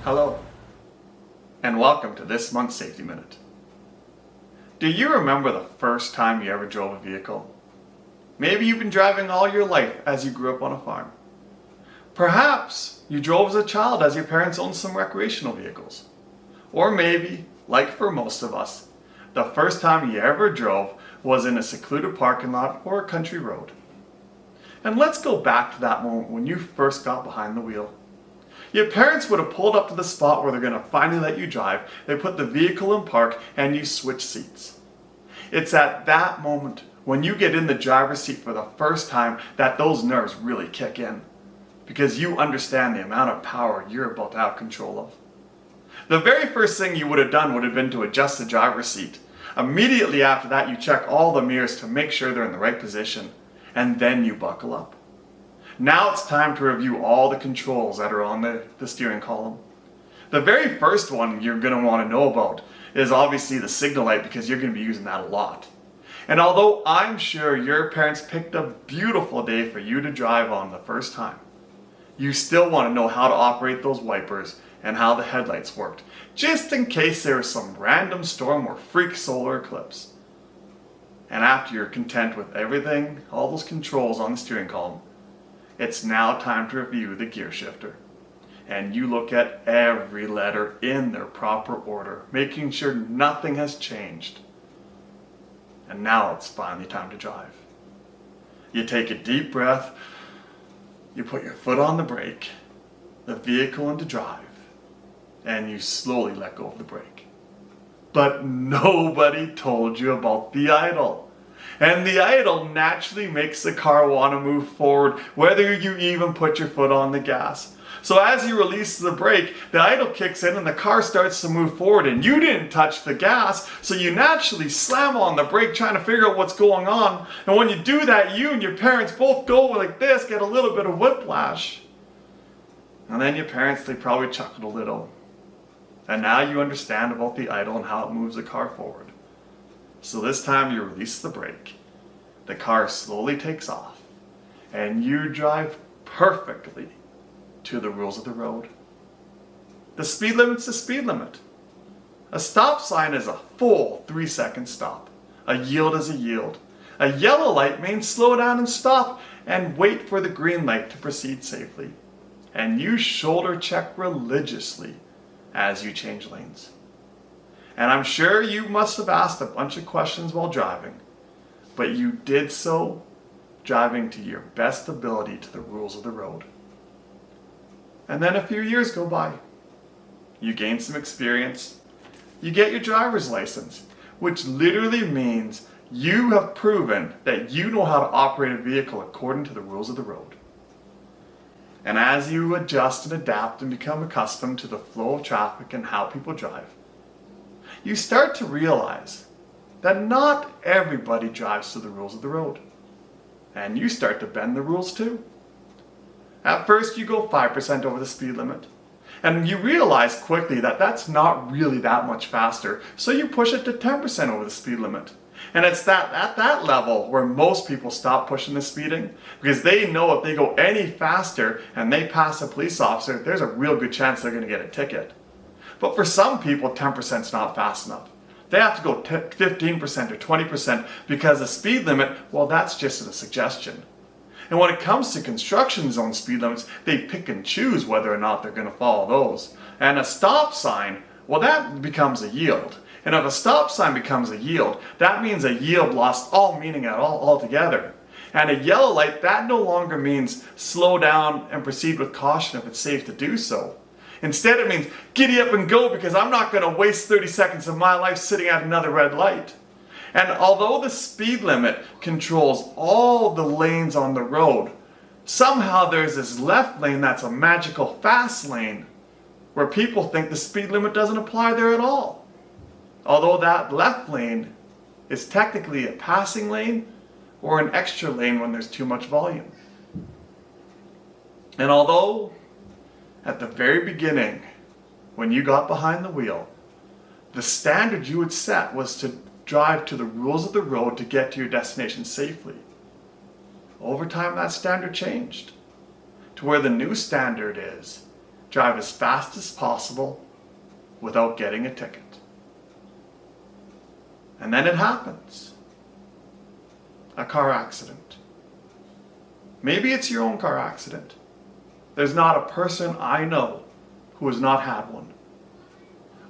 Hello, and welcome to this month's Safety Minute. Do you remember the first time you ever drove a vehicle? Maybe you've been driving all your life as you grew up on a farm. Perhaps you drove as a child as your parents owned some recreational vehicles. Or maybe, like for most of us, the first time you ever drove was in a secluded parking lot or a country road. And let's go back to that moment when you first got behind the wheel. Your parents would have pulled up to the spot where they're going to finally let you drive. They put the vehicle in park and you switch seats. It's at that moment when you get in the driver's seat for the first time that those nerves really kick in, because you understand the amount of power you're about to have control of. The very first thing you would have done would have been to adjust the driver's seat. Immediately after that, you check all the mirrors to make sure they're in the right position, and then you buckle up. Now it's time to review all the controls that are on the steering column. The very first one you're going to want to know about is obviously the signal light, because you're going to be using that a lot. And although I'm sure your parents picked a beautiful day for you to drive on the first time, you still want to know how to operate those wipers and how the headlights worked, just in case there was some random storm or freak solar eclipse. And after you're content with everything, all those controls on the steering column, it's now time to review the gear shifter. And you look at every letter in their proper order, making sure nothing has changed. And now it's finally time to drive. You take a deep breath, you put your foot on the brake, the vehicle into drive, and you slowly let go of the brake. But nobody told you about the idle. And the idle naturally makes the car want to move forward, whether you even put your foot on the gas. So as you release the brake, the idle kicks in and the car starts to move forward, and you didn't touch the gas, so you naturally slam on the brake trying to figure out what's going on. And when you do that, you and your parents both go like this, get a little bit of whiplash. And then your parents, they probably chuckled a little. And now you understand about the idle and how it moves the car forward. So this time you release the brake, the car slowly takes off, and you drive perfectly to the rules of the road. The speed limit's the speed limit. A stop sign is a full 3-second stop. A yield is a yield. A yellow light means slow down and stop and wait for the green light to proceed safely. And you shoulder check religiously as you change lanes. And I'm sure you must have asked a bunch of questions while driving, but you did so driving to your best ability to the rules of the road. And then a few years go by. You gain some experience. You get your driver's license, which literally means you have proven that you know how to operate a vehicle according to the rules of the road. And as you adjust and adapt and become accustomed to the flow of traffic and how people drive, you start to realize that not everybody drives to the rules of the road. And you start to bend the rules too. At first you go 5% over the speed limit. And you realize quickly that that's not really that much faster. So you push it to 10% over the speed limit. And it's at that level where most people stop pushing the speeding, because they know if they go any faster and they pass a police officer, there's a real good chance they're going to get a ticket. But for some people, 10% is not fast enough. They have to go 15% or 20% because the speed limit, well, that's just a suggestion. And when it comes to construction zone speed limits, they pick and choose whether or not they're going to follow those. And a stop sign, well, that becomes a yield. And if a stop sign becomes a yield, that means a yield lost all meaning at all altogether. And a yellow light, that no longer means slow down and proceed with caution if it's safe to do so. Instead, it means giddy up and go, because I'm not going to waste 30 seconds of my life sitting at another red light. And although the speed limit controls all the lanes on the road, somehow there's this left lane that's a magical fast lane where people think the speed limit doesn't apply there at all. Although that left lane is technically a passing lane or an extra lane when there's too much volume. And although at the very beginning, when you got behind the wheel, the standard you would set was to drive to the rules of the road to get to your destination safely. Over time, that standard changed to where the new standard is drive as fast as possible without getting a ticket. And then it happens. A car accident. Maybe it's your own car accident. There's not a person I know who has not had one.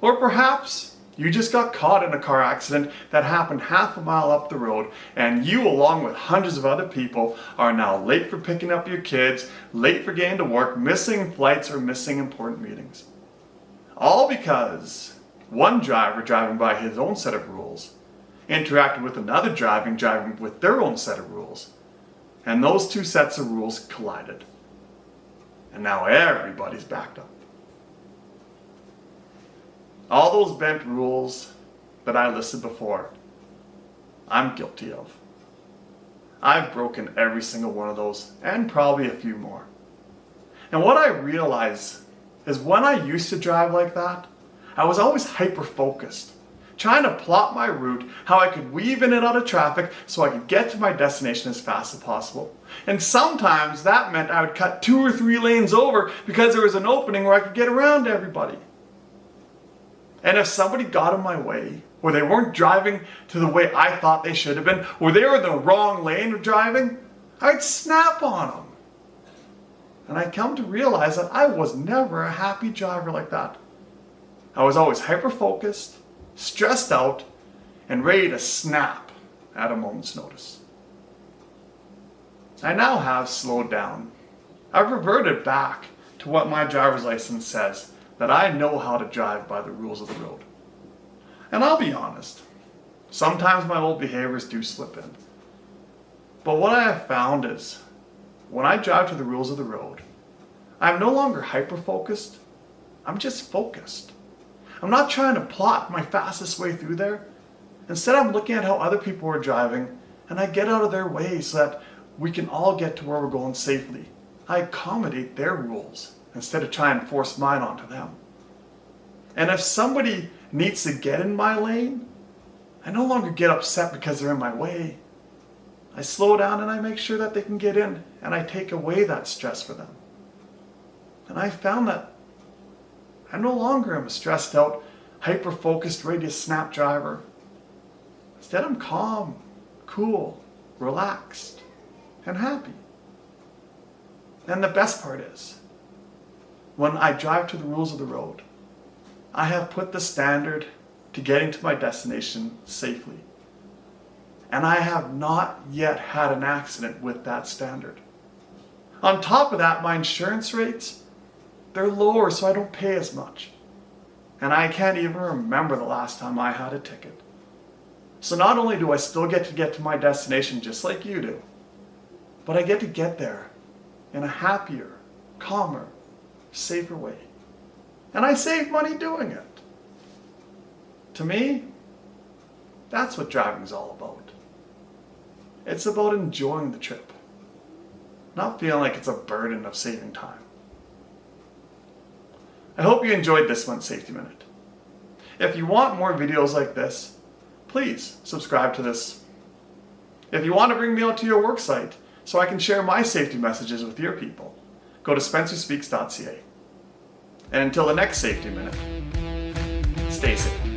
Or perhaps you just got caught in a car accident that happened half a mile up the road, and you, along with hundreds of other people, are now late for picking up your kids, late for getting to work, missing flights, or missing important meetings. All because one driver driving by his own set of rules interacted with another driving with their own set of rules. And those two sets of rules collided. And now everybody's backed up. All those bent rules that I listed before, I'm guilty of. I've broken every single one of those, and probably a few more. And what I realize is when I used to drive like that, I was always hyper-focused, trying to plot my route, how I could weave in and out of traffic so I could get to my destination as fast as possible. And sometimes that meant I would cut 2 or 3 lanes over because there was an opening where I could get around everybody. And if somebody got in my way, or they weren't driving to the way I thought they should have been, or they were in the wrong lane of driving, I'd snap on them. And I come to realize that I was never a happy driver like that. I was always hyper-focused, stressed out, and ready to snap at a moment's notice. I now have slowed down. I've reverted back to what my driver's license says, that I know how to drive by the rules of the road. And I'll be honest, sometimes my old behaviors do slip in. But what I have found is, when I drive to the rules of the road, I'm no longer hyper-focused, I'm just focused. I'm not trying to plot my fastest way through there. Instead, I'm looking at how other people are driving, and I get out of their way so that we can all get to where we're going safely. I accommodate their rules instead of trying to force mine onto them. And if somebody needs to get in my lane, I no longer get upset because they're in my way. I slow down and I make sure that they can get in, and I take away that stress for them. And I found that I no longer am a stressed out, hyper-focused, ready to snap driver. Instead, I'm calm, cool, relaxed, and happy. And the best part is, when I drive to the rules of the road, I have put the standard to getting to my destination safely. And I have not yet had an accident with that standard. On top of that, my insurance rates, they're lower, so I don't pay as much. And I can't even remember the last time I had a ticket. So not only do I still get to my destination just like you do, but I get to get there in a happier, calmer, safer way. And I save money doing it. To me, that's what driving's all about. It's about enjoying the trip, not feeling like it's a burden of saving time. I hope you enjoyed this month's Safety Minute. If you want more videos like this, please subscribe to this. If you want to bring me out to your work site so I can share my safety messages with your people, go to spencerspeaks.ca. And until the next Safety Minute, stay safe.